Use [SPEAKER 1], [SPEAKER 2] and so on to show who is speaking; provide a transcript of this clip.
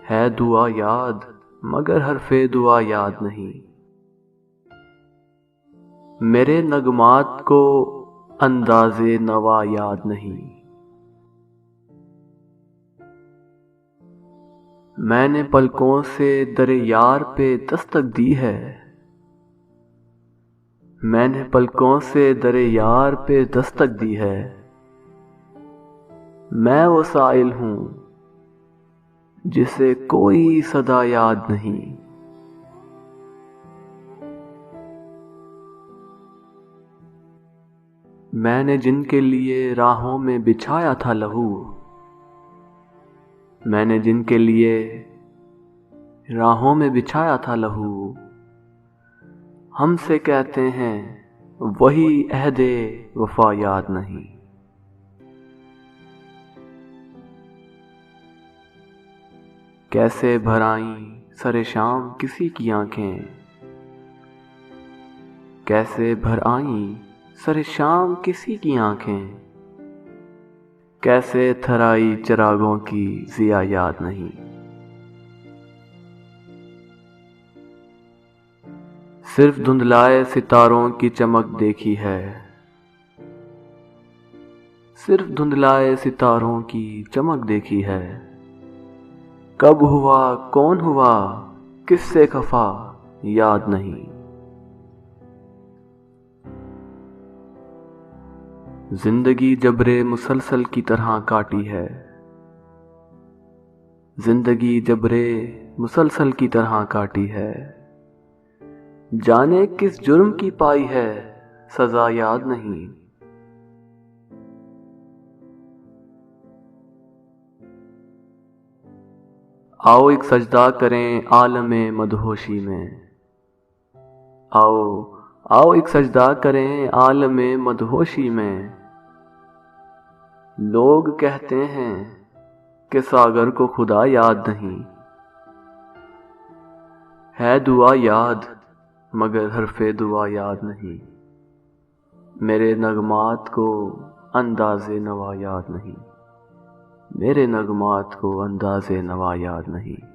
[SPEAKER 1] ہے دعا یاد مگر حرف دعا یاد نہیں، میرے نغمات کو انداز نوا یاد نہیں۔ میں نے پلکوں سے در یار پہ دستک دی ہے، میں نے پلکوں سے در یار پہ دستک دی ہے، میں وہ سائل ہوں جسے کوئی صدا یاد نہیں۔ میں نے جن کے لیے راہوں میں بچھایا تھا لہو، میں نے جن کے لیے راہوں میں بچھایا تھا لہو، ہم سے کہتے ہیں وہی عہد وفا یاد نہیں۔ کیسے بھر آئیں سر شام کسی کی آنکھیں، کیسے بھر آئیں سر شام کسی کی آنکھیں، کیسے تھرائی چراغوں کی ضیا یاد نہیں۔ صرف دھندلائے ستاروں کی چمک دیکھی ہے، صرف دھندلائے ستاروں کی چمک دیکھی ہے، کب ہوا کون ہوا کس سے خفا یاد نہیں۔ زندگی جبر مسلسل کی طرح کاٹی ہے، زندگی جبر مسلسل کی طرح کاٹی ہے، جانے کس جرم کی پائی ہے سزا یاد نہیں۔ آؤ ایک سجدہ کریں عالم مدہوشی میں، آؤ آؤ ایک سجدہ کریں عالم مدہوشی میں، لوگ کہتے ہیں کہ ساگر کو خدا یاد نہیں، ہے دعا یاد مگر حرف دعا یاد نہیں، میرے نغمات کو انداز نوا یاد نہیں، میرے نغمات کو انداز نوا یاد نہیں۔